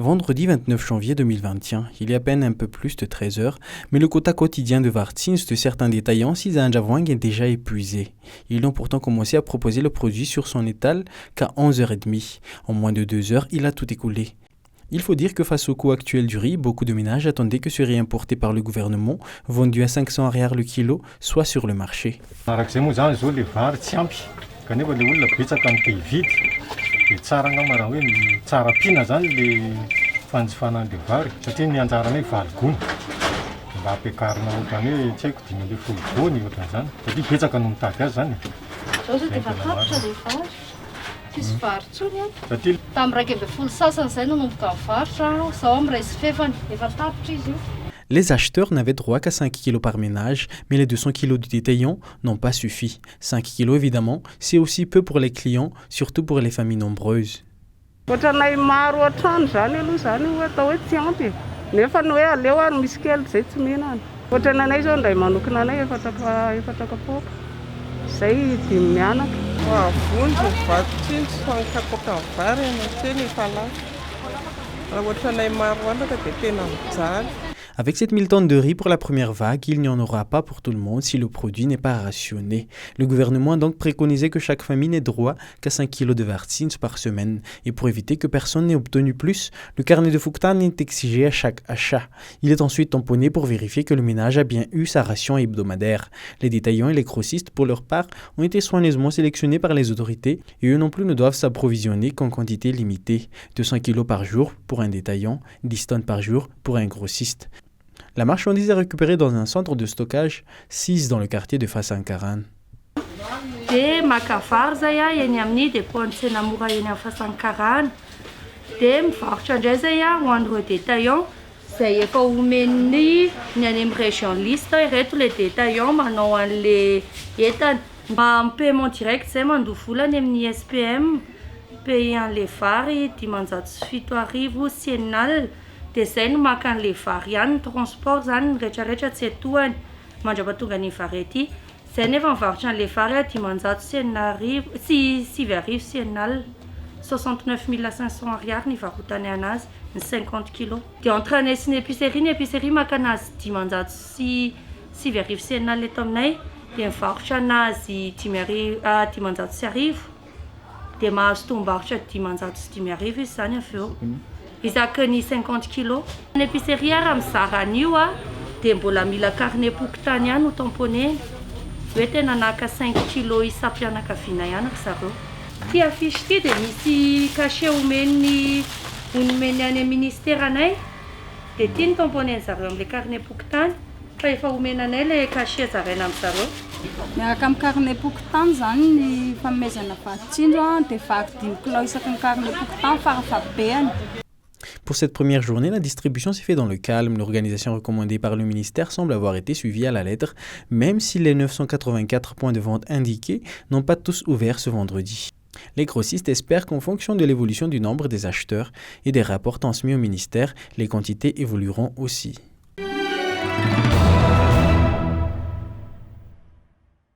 Vendredi 29 janvier 2021, il y a à peine un peu plus de 13 heures, mais le quota quotidien de Vartsins de certains détaillants Sizanjavwang est déjà épuisé. Ils ont pourtant commencé à proposer le produit sur son étal qu'à 11h30. En moins de 2 heures, il a tout écoulé. Il faut dire que face au coût actuel du riz, beaucoup de ménages attendaient que ce riz importé par le gouvernement, vendu à 500 ariary le kilo, soit sur le marché. Les acheteurs n'avaient droit qu'à 5 kg par ménage, mais les 200 kg du détaillant n'ont pas suffi. 5 kg évidemment, c'est aussi peu pour les clients, surtout pour les familles nombreuses. Avec 7000 tonnes de riz pour la première vague, il n'y en aura pas pour tout le monde si le produit n'est pas rationné. Le gouvernement a donc préconisé que chaque famille n'ait droit qu'à 5 kg de Vartsins par semaine. Et pour éviter que personne n'ait obtenu plus, le carnet de Fouktan est exigé à chaque achat. Il est ensuite tamponné pour vérifier que le ménage a bien eu sa ration hebdomadaire. Les détaillants et les grossistes, pour leur part, ont été soigneusement sélectionnés par les autorités et eux non plus ne doivent s'approvisionner qu'en quantité limitée. 200 kg par jour pour un détaillant, 10 tonnes par jour pour un grossiste. La marchandise est récupérée dans un centre de stockage 6 dans le quartier de Fasankaran. Dia zay no maka an'le vary ihany ny transport zany rehetrarehetra tsy etoany mandrapatonga ny vary ety. Zay nefa mivarotra an'le vary dimanjato sy enina arivo sy 7 sy enina alina 69 500 ariary ny varotany anazy ny 50 kg. Dia entre anay sy ny épicerie maka anazy dimanjato sy 7 sy enina alina eto aminay dia mivarotra anazy dimanjato sy arivo dia mahazo tombarotra dimanjato sy 5 arivo izy zany avy eo. Isaky ny 50 kg. Ny épicerie raha mizara an'io dia mbola mila carnet Fouktan ihany ho tamponeny. Hoe tena naka 5 kg isam-pianakaviana ihany ry zareo. Ty afisy ty dia misy cachet omeny any amin'ny ministeranay dia ty ny tamponeny zareo amin'ilay carnet Fouktan fa efa omenanay ilay cachet zaraina amin'ny zareo. Miaraka amin'ny carnet Fouktan zany ny fanomezana vatsindro dia vaky 5 kg isaky ny carnet Fouktan farafahabeany. Pour cette première journée, la distribution s'est faite dans le calme. L'organisation recommandée par le ministère semble avoir été suivie à la lettre, même si les 984 points de vente indiqués n'ont pas tous ouvert ce vendredi. Les grossistes espèrent qu'en fonction de l'évolution du nombre des acheteurs et des rapports transmis au ministère, les quantités évolueront aussi.